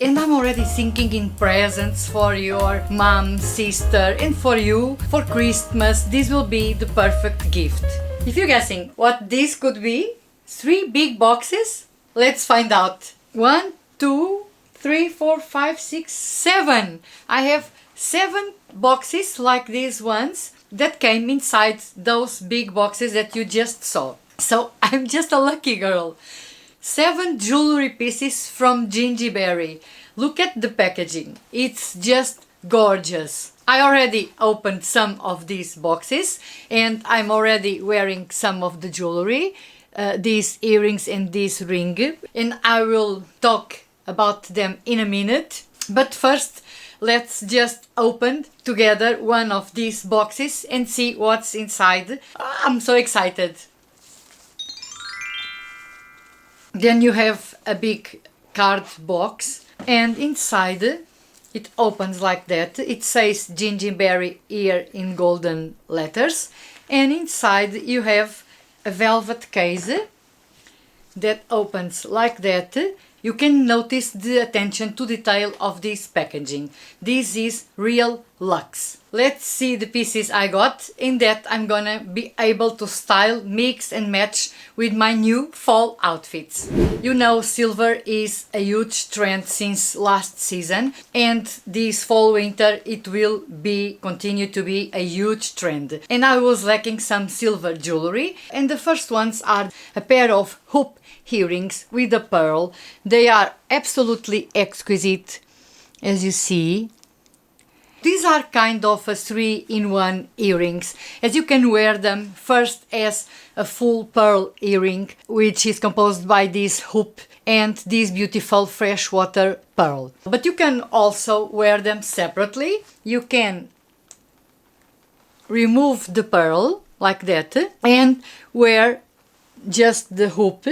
And I'm already thinking in presents for your mom, sister, and for you for Christmas. This will be the perfect gift. If you're guessing what this could be, 3 big boxes? Let's find out. 1, 2, 3, 4, 5, 6, 7. I have 7 boxes like these ones that came inside those big boxes that you just saw. So I'm just a lucky girl. 7 jewelry pieces from Gingyberry. Look at the packaging. It's just gorgeous. I already opened some of these boxes and I'm already wearing some of the jewelry, these earrings and this ring, and I will talk about them in a minute. But first, let's just open together one of these boxes and see what's inside. I'm so excited. Then you have a big card box and inside it opens like that. It says Gingyberry here in golden letters, and inside you have a velvet case that opens like that. You can notice the attention to detail of this packaging. This is real luxe. Let's see the pieces I got. In that I'm gonna be able to style, mix and match with my new fall outfits. You know, silver is a huge trend since last season, and this fall winter it will continue to be a huge trend. And I was lacking some silver jewelry, and the first ones are a pair of hoop earrings with a pearl. They are absolutely exquisite, as you see. These are kind of a 3-in-1 earrings, as you can wear them first as a full pearl earring, which is composed by this hoop and this beautiful freshwater pearl. But you can also wear them separately. You can remove the pearl like that and wear just the hoop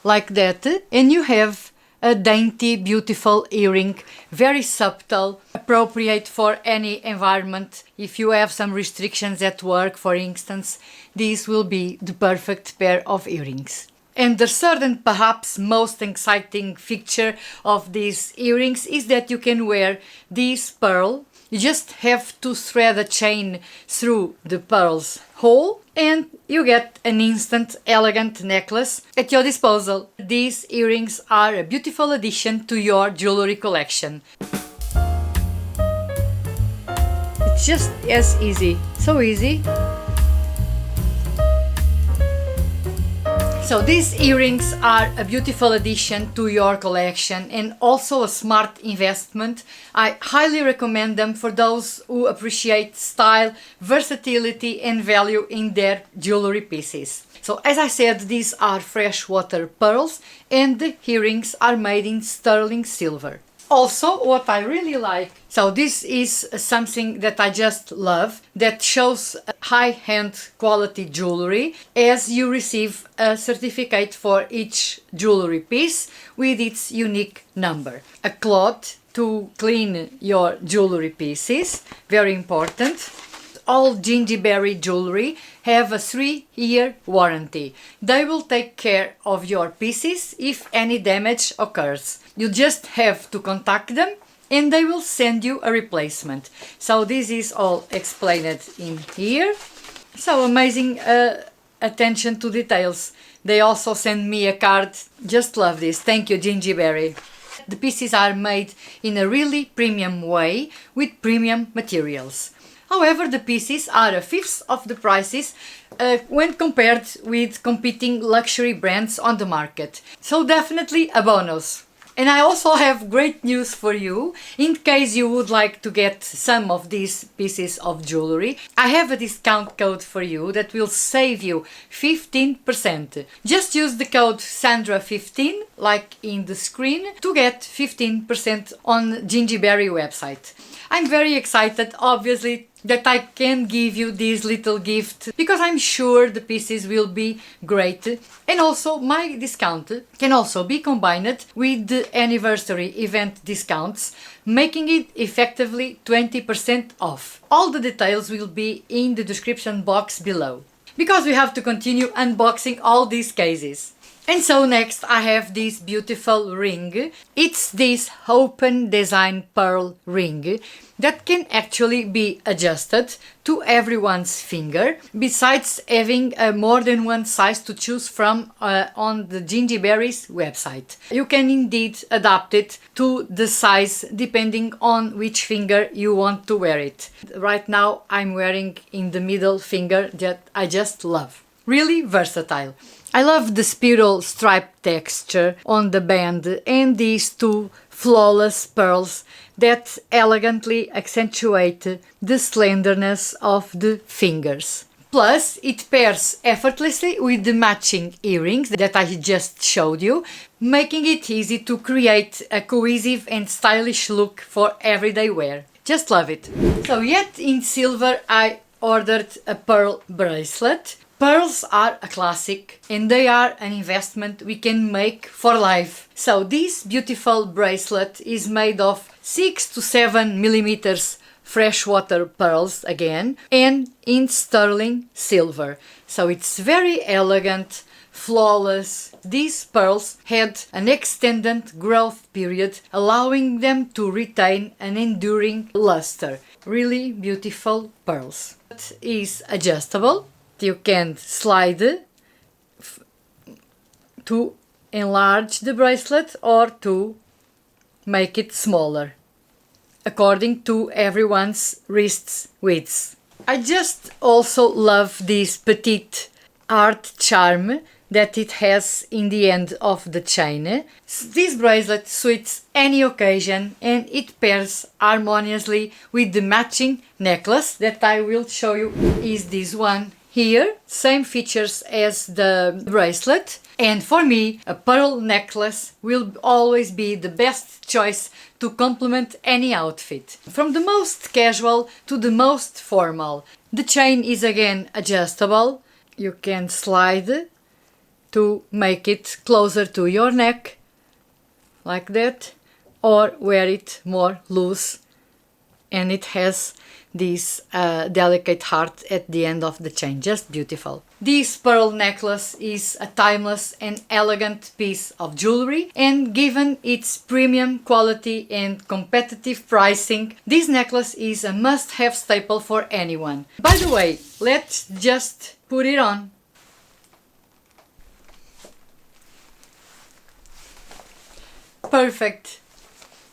like that, and you have a dainty, beautiful earring, very subtle, appropriate for any environment. If you have some restrictions at work, for instance, this will be the perfect pair of earrings. And the third and perhaps most exciting feature of these earrings is that you can wear this pearl. You just have to thread a chain through the pearl's hole and you get an instant elegant necklace at your disposal. These earrings are a beautiful addition to your jewelry collection. It's just as easy, so easy. So these earrings are a beautiful addition to your collection and also a smart investment. I highly recommend them for those who appreciate style, versatility and value in their jewelry pieces. So as I said, these are freshwater pearls and the earrings are made in sterling silver. Also, what I really like, so this is something that I just love, that shows high-end quality jewelry, as you receive a certificate for each jewelry piece with its unique number. A cloth to clean your jewelry pieces, very important. All Gingyberry jewelry have a 3-year warranty. They will take care of your pieces if any damage occurs. You just have to contact them and they will send you a replacement. So this is all explained in here. So amazing attention to details. They also send me a card. Just love this. Thank you, Gingyberry. The pieces are made in a really premium way with premium materials. However, the pieces are a fifth of the prices when compared with competing luxury brands on the market. So definitely a bonus. And I also have great news for you. In case you would like to get some of these pieces of jewelry, I have a discount code for you that will save you 15%. Just use the code Sandra15, like in the screen, to get 15% on Gingyberry website. I'm very excited, obviously, that I can give you this little gift because I'm sure the pieces will be great, and also my discount can also be combined with the anniversary event discounts, making it effectively 20% off. All the details will be in the description box below, because we have to continue unboxing all these cases. And so next I have this beautiful ring. It's this open design pearl ring that can actually be adjusted to everyone's finger, besides having more than one size to choose from on the Gingiberry's website. You can indeed adapt it to the size depending on which finger you want to wear it. Right now I'm wearing in the middle finger that I just love. Really versatile. I love the spiral stripe texture on the band and these two flawless pearls that elegantly accentuate the slenderness of the fingers. Plus, it pairs effortlessly with the matching earrings that I just showed you, making it easy to create a cohesive and stylish look for everyday wear. Just love it. So yet in silver I ordered a pearl bracelet. Pearls are a classic and they are an investment we can make for life. So this beautiful bracelet is made of 6 to 7 millimeters freshwater pearls again and in sterling silver. So it's very elegant, flawless. These pearls had an extended growth period, allowing them to retain an enduring luster. Really beautiful pearls. It is adjustable. You can slide to enlarge the bracelet or to make it smaller, according to everyone's wrist width. I just also love this petite art charm that it has in the end of the chain. This bracelet suits any occasion and it pairs harmoniously with the matching necklace that I will show you is this one here. Same features as the bracelet, and for me a pearl necklace will always be the best choice to complement any outfit, from the most casual to the most formal. The chain is again adjustable. You can slide to make it closer to your neck like that, or wear it more loose, and it has this delicate heart at the end of the chain. Just beautiful. This pearl necklace is a timeless and elegant piece of jewelry, and given its premium quality and competitive pricing, this necklace is a must-have staple for anyone. By the way, let's just put it on. Perfect.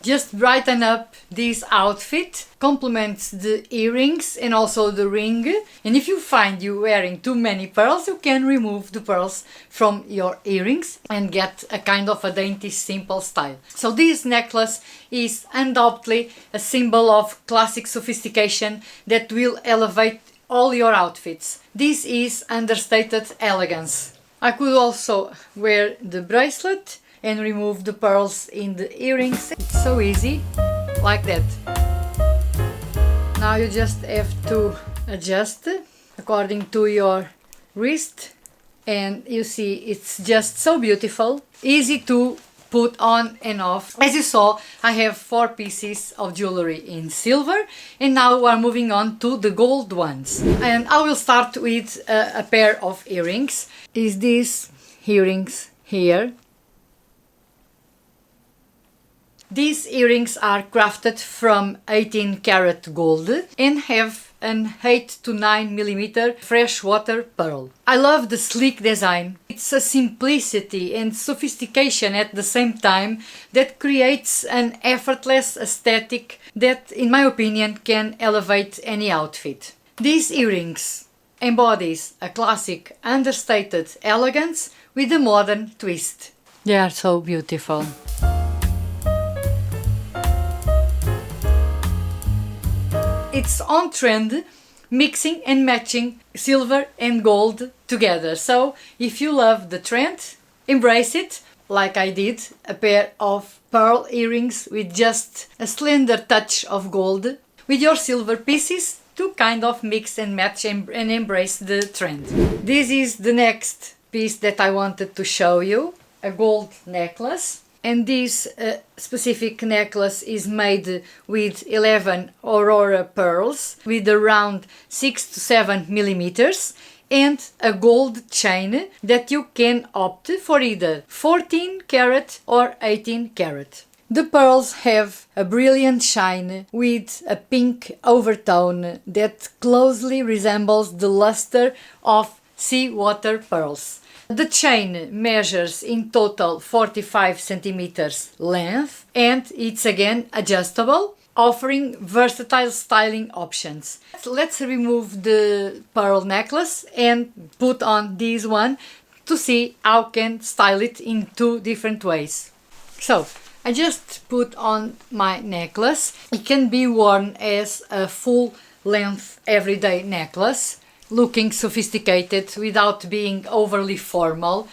Just brighten up this outfit, complements the earrings and also the ring. And if you find you wearing too many pearls, you can remove the pearls from your earrings and get a kind of a dainty, simple style. So this necklace is undoubtedly a symbol of classic sophistication that will elevate all your outfits. This is understated elegance. I could also wear the bracelet and remove the pearls in the earrings. It's so easy, like that. Now you just have to adjust according to your wrist, and you see it's just so beautiful, easy to put on and off. As you saw, I have 4 pieces of jewelry in silver, and now we're moving on to the gold ones. And I will start with a pair of earrings. Is these earrings here. These earrings are crafted from 18 karat gold and have an 8 to 9 millimeter freshwater pearl. I love the sleek design. It's a simplicity and sophistication at the same time that creates an effortless aesthetic that, in my opinion, can elevate any outfit. These earrings embodies a classic understated elegance with a modern twist. They are so beautiful. It's on trend, mixing and matching silver and gold together. So if you love the trend, embrace it, like I did, a pair of pearl earrings with just a slender touch of gold with your silver pieces to kind of mix and match and embrace the trend. This is the next piece that I wanted to show you, a gold necklace. And this specific necklace is made with 11 Aurora pearls with around 6 to 7 millimeters, and a gold chain that you can opt for either 14 karat or 18 karat. The pearls have a brilliant shine with a pink overtone that closely resembles the luster of seawater pearls. The chain measures in total 45 centimeters length and it's again adjustable, offering versatile styling options. Let's remove the pearl necklace and put on this one to see how I can style it in two different ways. So, I just put on my necklace. It can be worn as a full length everyday necklace, looking sophisticated without being overly formal,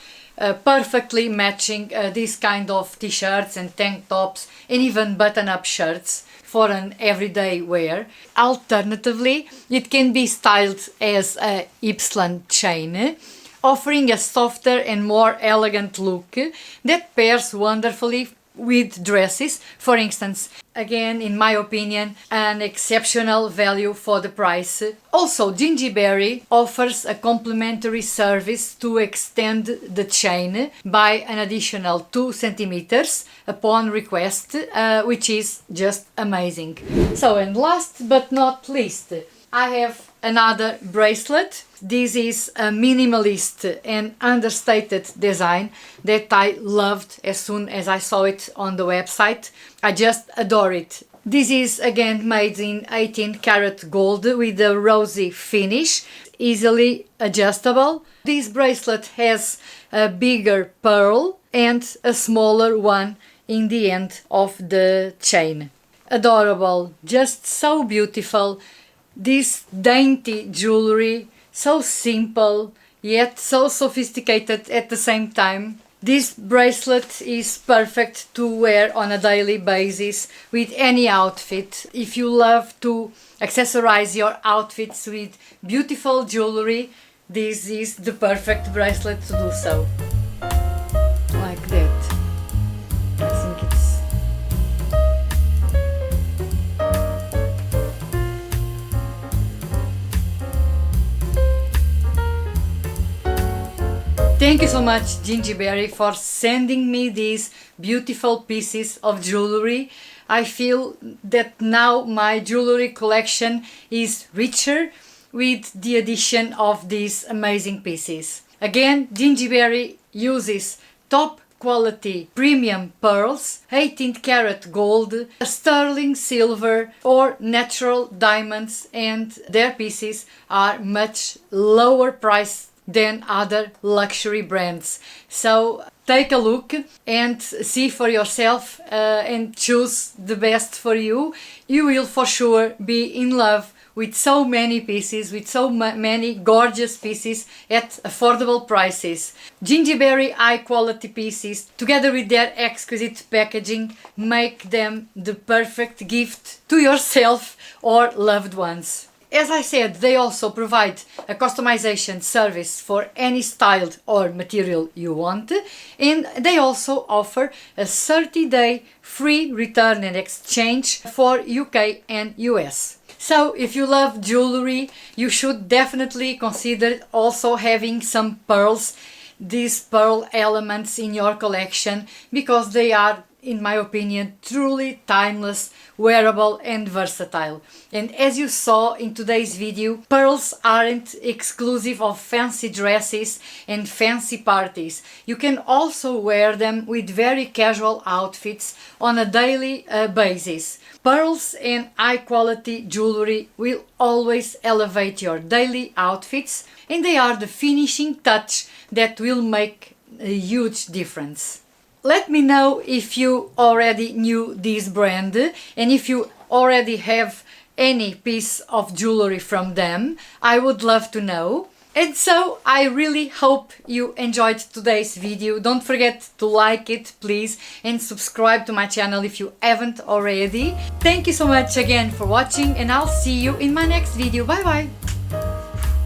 perfectly matching this kind of t-shirts and tank tops and even button-up shirts for an everyday wear. Alternatively, it can be styled as a Y chain, offering a softer and more elegant look that pairs wonderfully with dresses, for instance. Again, in my opinion, an exceptional value for the price. Also, Gingiberry offers a complimentary service to extend the chain by an additional 2 centimeters upon request, which is just amazing. So, and last but not least, I have another bracelet. This is a minimalist and understated design that I loved as soon as I saw it on the website. I just adore it. This is again made in 18 karat gold with a rosy finish, easily adjustable. This bracelet has a bigger pearl and a smaller one in the end of the chain. Adorable, just so beautiful. This dainty jewelry, so simple yet so sophisticated at the same time. This bracelet is perfect to wear on a daily basis with any outfit. If you love to accessorize your outfits with beautiful jewelry, this is the perfect bracelet to do so. Like that. I think it's... Thank you so much, Gingiberry, for sending me these beautiful pieces of jewelry. I feel that now my jewelry collection is richer with the addition of these amazing pieces. Again, Gingiberry uses top quality premium pearls, 18 karat gold, sterling silver or natural diamonds, and their pieces are much lower priced than other luxury brands. So take a look and see for yourself and choose the best for you. You will for sure be in love with so many pieces, with so many gorgeous pieces at affordable prices. Gingiberry high quality pieces, together with their exquisite packaging, make them the perfect gift to yourself or loved ones. As I said, they also provide a customization service for any style or material you want, and they also offer a 30-day free return and exchange for UK and US. So if you love jewelry, you should definitely consider also having some pearls, these pearl elements in your collection, because they are, in my opinion, truly timeless, wearable and versatile. And as you saw in today's video, pearls aren't exclusive of fancy dresses and fancy parties. You can also wear them with very casual outfits on a daily basis. Pearls and high quality jewelry will always elevate your daily outfits, and they are the finishing touch that will make a huge difference. Let me know if you already knew this brand and if you already have any piece of jewelry from them. I would love to know. And so I really hope you enjoyed today's video. Don't forget to like it, please, and subscribe to my channel if you haven't already. Thank you so much again for watching, and I'll see you in my next video. Bye bye!